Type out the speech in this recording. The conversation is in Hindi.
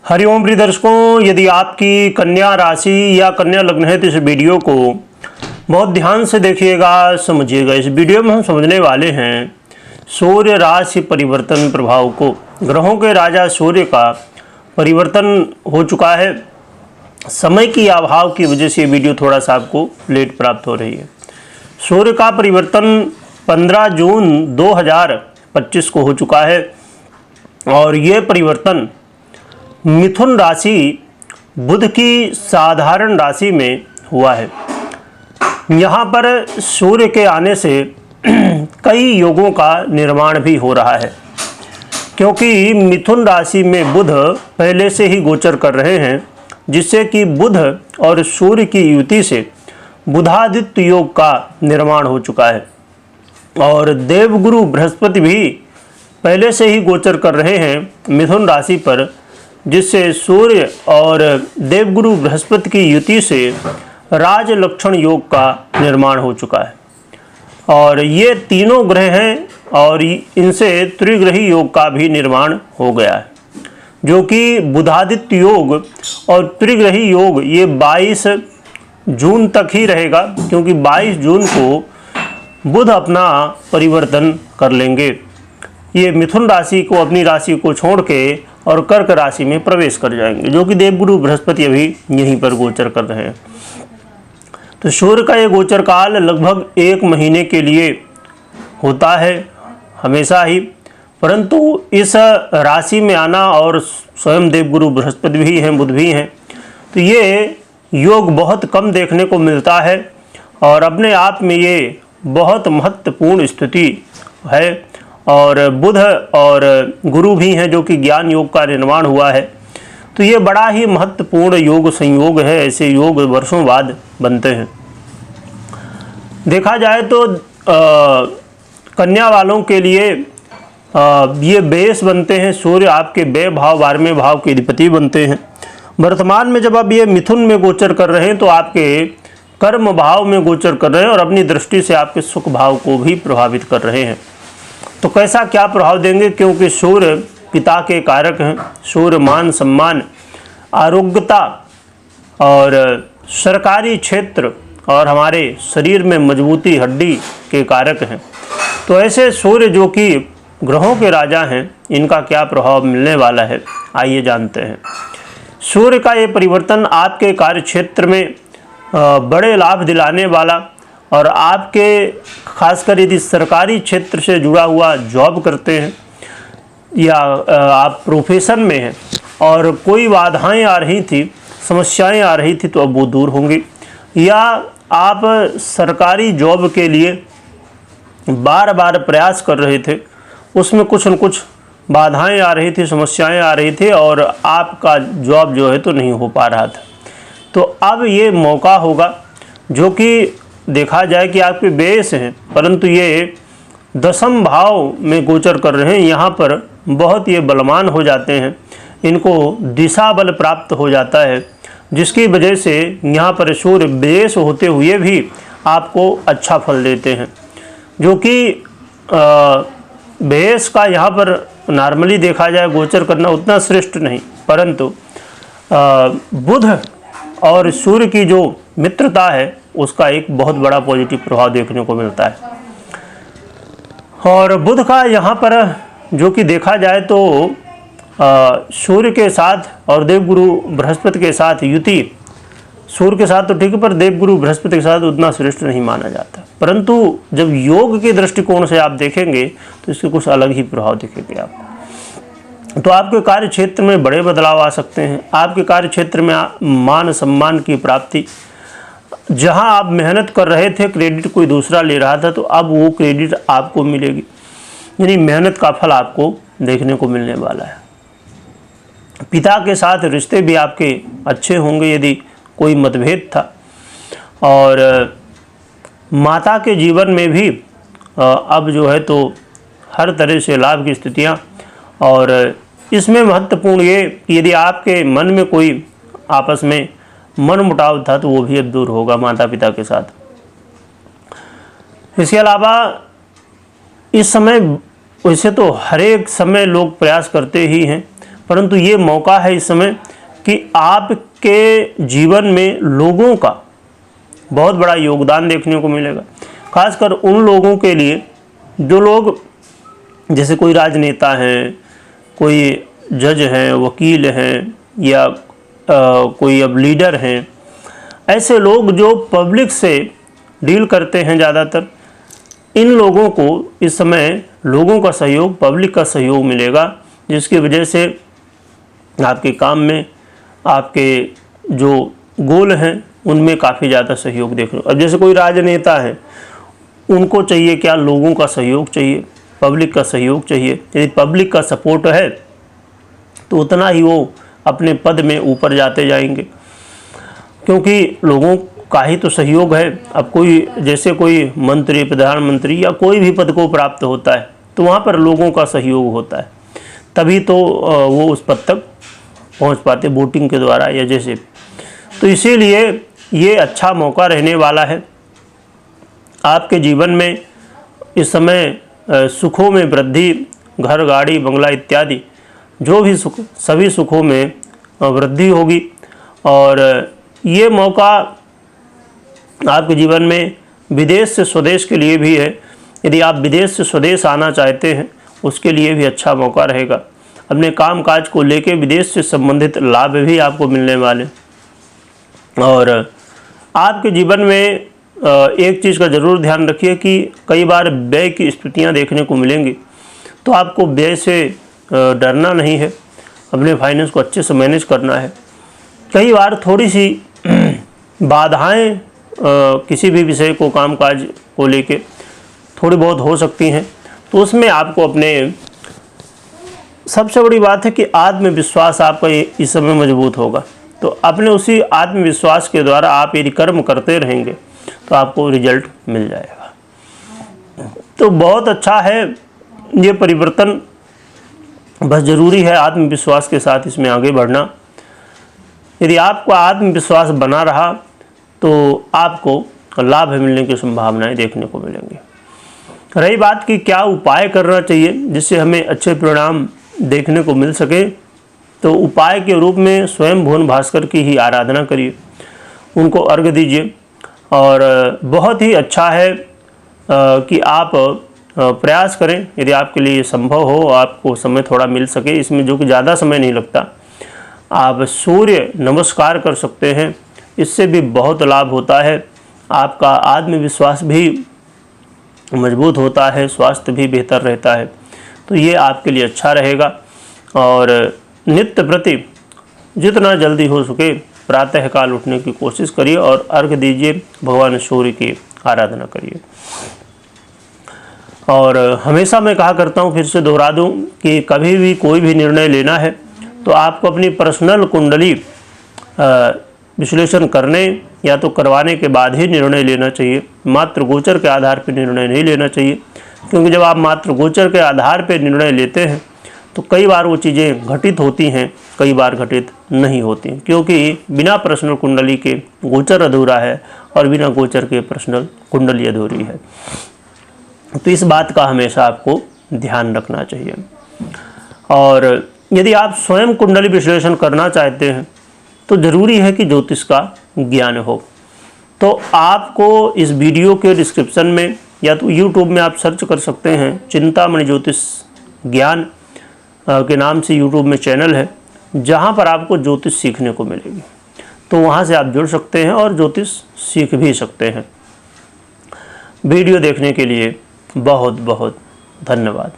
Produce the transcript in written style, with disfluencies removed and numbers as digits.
हरिओम प्रिय दर्शकों, यदि आपकी कन्या राशि या कन्या लग्न है तो इस वीडियो को बहुत ध्यान से देखिएगा, समझिएगा। इस वीडियो में हम समझने वाले हैं सूर्य राशि परिवर्तन प्रभाव को। ग्रहों के राजा सूर्य का परिवर्तन हो चुका है। समय की अभाव की वजह से ये वीडियो थोड़ा सा आपको लेट प्राप्त हो रही है। सूर्य का परिवर्तन 15 जून 2025 को हो चुका है और ये परिवर्तन मिथुन राशि बुध की साधारण राशि में हुआ है। यहाँ पर सूर्य के आने से कई योगों का निर्माण भी हो रहा है, क्योंकि मिथुन राशि में बुध पहले से ही गोचर कर रहे हैं, जिससे कि बुध और सूर्य की युति से बुधादित्य योग का निर्माण हो चुका है। और देवगुरु बृहस्पति भी पहले से ही गोचर कर रहे हैं मिथुन राशि पर, जिससे सूर्य और देवगुरु बृहस्पति की युति से राज लक्षण योग का निर्माण हो चुका है। और ये तीनों ग्रह हैं और इनसे त्रिग्रही योग का भी निर्माण हो गया है, जो कि बुधादित्य योग और त्रिग्रही योग ये 22 जून तक ही रहेगा, क्योंकि 22 जून को बुध अपना परिवर्तन कर लेंगे। ये मिथुन राशि को, अपनी राशि को छोड़ के और कर्क राशि में प्रवेश कर जाएंगे, जो कि देवगुरु बृहस्पति अभी यहीं पर गोचर कर रहे हैं। तो सूर्य का ये गोचर काल लगभग 1 महीने के लिए होता है हमेशा ही, परंतु इस राशि में आना, और स्वयं देवगुरु बृहस्पति भी हैं, बुध भी हैं, तो ये योग बहुत कम देखने को मिलता है और अपने आप में ये बहुत महत्वपूर्ण स्थिति है। और बुध और गुरु भी हैं, जो कि ज्ञान योग का निर्माण हुआ है। तो ये बड़ा ही महत्वपूर्ण योग संयोग है। ऐसे योग वर्षों बाद बनते हैं। देखा जाए तो कन्या वालों के लिए ये बेस बनते हैं। सूर्य आपके व्यय भाव 12वें भाव के अधिपति बनते हैं। वर्तमान में जब आप ये मिथुन में गोचर कर रहे हैं तो आपके कर्म भाव में गोचर कर रहे हैं और अपनी दृष्टि से आपके सुख भाव को भी प्रभावित कर रहे हैं। तो कैसा क्या प्रभाव देंगे, क्योंकि सूर्य पिता के कारक हैं। सूर्य मान सम्मान, आरोग्यता और सरकारी क्षेत्र और हमारे शरीर में मजबूती, हड्डी के कारक हैं। तो ऐसे सूर्य जो कि ग्रहों के राजा हैं, इनका क्या प्रभाव मिलने वाला है, आइए जानते हैं। सूर्य का ये परिवर्तन आपके कार्य क्षेत्र में बड़े लाभ दिलाने वाला, और आपके खासकर यदि सरकारी क्षेत्र से जुड़ा हुआ जॉब करते हैं या आप प्रोफेशन में हैं और कोई बाधाएं आ रही थी, समस्याएं आ रही थी, तो अब वो दूर होंगी। या आप सरकारी जॉब के लिए बार बार प्रयास कर रहे थे, उसमें कुछ न कुछ बाधाएं आ रही थी, समस्याएं आ रही थी और आपका जॉब जो है तो नहीं हो पा रहा था। तो अब ये मौका होगा, जो कि देखा जाए कि आपके बेस हैं, परंतु ये 10वें भाव में गोचर कर रहे हैं। यहाँ पर बहुत ये बलवान हो जाते हैं, इनको दिशा बल प्राप्त हो जाता है, जिसकी वजह से यहाँ पर सूर्य बेस होते हुए भी आपको अच्छा फल देते हैं। जो कि बेस का यहाँ पर नॉर्मली देखा जाए गोचर करना उतना श्रेष्ठ नहीं, परंतु बुध और सूर्य की जो मित्रता है उसका एक बहुत बड़ा पॉजिटिव प्रभाव देखने को मिलता है। और बुध का यहाँ पर जो कि देखा जाए तो सूर्य के साथ और देवगुरु बृहस्पति के साथ युति, सूर्य के साथ तो ठीक है, पर देवगुरु बृहस्पति के साथ उतना श्रेष्ठ नहीं माना जाता। परंतु जब योग के दृष्टिकोण से आप देखेंगे तो इसके कुछ अलग ही प्रभाव दिखेंगे आपको। तो आपके कार्य क्षेत्र में बड़े बदलाव आ सकते हैं। आपके कार्य क्षेत्र में मान सम्मान की प्राप्ति, जहां आप मेहनत कर रहे थे, क्रेडिट कोई दूसरा ले रहा था, तो अब वो क्रेडिट आपको मिलेगी, यानी मेहनत का फल आपको देखने को मिलने वाला है। पिता के साथ रिश्ते भी आपके अच्छे होंगे यदि कोई मतभेद था, और माता के जीवन में भी अब जो है तो हर तरह से लाभ की स्थितियाँ। और इसमें महत्वपूर्ण ये कि यदि आपके मन में कोई आपस में मन मुटाव था तो वो भी अब दूर होगा माता पिता के साथ। इसके अलावा इस समय, वैसे तो हर एक समय लोग प्रयास करते ही हैं, परंतु ये मौका है इस समय कि आपके जीवन में लोगों का बहुत बड़ा योगदान देखने को मिलेगा। खासकर उन लोगों के लिए जो लोग, जैसे कोई राजनेता हैं, कोई जज हैं, वकील हैं, या कोई अब लीडर हैं, ऐसे लोग जो पब्लिक से डील करते हैं ज़्यादातर, इन लोगों को इस समय लोगों का सहयोग, पब्लिक का सहयोग मिलेगा, जिसकी वजह से आपके काम में, आपके जो गोल हैं उनमें काफ़ी ज़्यादा सहयोग देख लो। अब जैसे कोई राजनेता है, उनको चाहिए क्या? लोगों का सहयोग चाहिए, पब्लिक का सहयोग चाहिए। यदि पब्लिक का सपोर्ट है तो उतना ही वो अपने पद में ऊपर जाते जाएंगे, क्योंकि लोगों का ही तो सहयोग है। अब कोई, जैसे कोई मंत्री, प्रधानमंत्री या कोई भी पद को प्राप्त होता है तो वहाँ पर लोगों का सहयोग होता है, तभी तो वो उस पद तक पहुँच पाते, वोटिंग के द्वारा या जैसे। तो इसीलिए ये अच्छा मौका रहने वाला है। आपके जीवन में इस समय सुखों में वृद्धि, घर, गाड़ी, बंगला इत्यादि जो भी सुख, सभी सुखों में वृद्धि होगी। और ये मौका आपके जीवन में विदेश से स्वदेश के लिए भी है। यदि आप विदेश से स्वदेश आना चाहते हैं, उसके लिए भी अच्छा मौका रहेगा। अपने काम काज को लेकर विदेश से संबंधित लाभ भी आपको मिलने वाले। और आपके जीवन में एक चीज़ का ज़रूर ध्यान रखिए कि कई बार व्यय की स्थितियाँ देखने को मिलेंगी, तो आपको व्यय से डरना नहीं है, अपने फाइनेंस को अच्छे से मैनेज करना है। कई बार थोड़ी सी बाधाएं किसी भी विषय को, कामकाज को लेके थोड़ी बहुत हो सकती हैं, तो उसमें आपको अपने, सबसे बड़ी बात है कि आत्मविश्वास आपका इस समय मजबूत होगा। तो अपने उसी आत्मविश्वास के द्वारा आप यदि कर्म करते रहेंगे तो आपको रिजल्ट मिल जाएगा। तो बहुत अच्छा है ये परिवर्तन, बस ज़रूरी है आत्मविश्वास के साथ इसमें आगे बढ़ना। यदि आपका आत्मविश्वास बना रहा तो आपको लाभ मिलने की संभावनाएं देखने को मिलेंगी। रही बात कि क्या उपाय करना चाहिए जिससे हमें अच्छे परिणाम देखने को मिल सके, तो उपाय के रूप में स्वयं भुवन भास्कर की ही आराधना करिए, उनको अर्घ्य दीजिए। और बहुत ही अच्छा है कि आप प्रयास करें, यदि आपके लिए संभव हो, आपको समय थोड़ा मिल सके, इसमें जो कि ज़्यादा समय नहीं लगता, आप सूर्य नमस्कार कर सकते हैं। इससे भी बहुत लाभ होता है, आपका आत्मविश्वास भी मजबूत होता है, स्वास्थ्य भी बेहतर रहता है। तो ये आपके लिए अच्छा रहेगा। और नित्य प्रति जितना जल्दी हो सके प्रातःकाल उठने की कोशिश करिए और अर्घ्य दीजिए, भगवान सूर्य की आराधना करिए। और हमेशा मैं कहा करता हूँ, फिर से दोहरा दूँ कि कभी भी कोई भी निर्णय लेना है तो आपको अपनी पर्सनल कुंडली विश्लेषण करने या तो करवाने के बाद ही निर्णय लेना चाहिए। मात्र गोचर के आधार पर निर्णय नहीं लेना चाहिए, क्योंकि जब आप मात्र गोचर के आधार पर निर्णय लेते हैं तो कई बार वो चीज़ें घटित होती हैं, कई बार घटित नहीं होती, क्योंकि बिना पर्सनल कुंडली के गोचर अधूरा है और बिना गोचर के पर्सनल कुंडली अधूरी है। तो इस बात का हमेशा आपको ध्यान रखना चाहिए। और यदि आप स्वयं कुंडली विश्लेषण करना चाहते हैं तो ज़रूरी है कि ज्योतिष का ज्ञान हो। तो आपको इस वीडियो के डिस्क्रिप्शन में या तो यूट्यूब में आप सर्च कर सकते हैं, चिंतामणि ज्योतिष ज्ञान के नाम से यूट्यूब में चैनल है, जहाँ पर आपको ज्योतिष सीखने को मिलेगी। तो वहाँ से आप जुड़ सकते हैं और ज्योतिष सीख भी सकते हैं। वीडियो देखने के लिए बहुत बहुत धन्यवाद।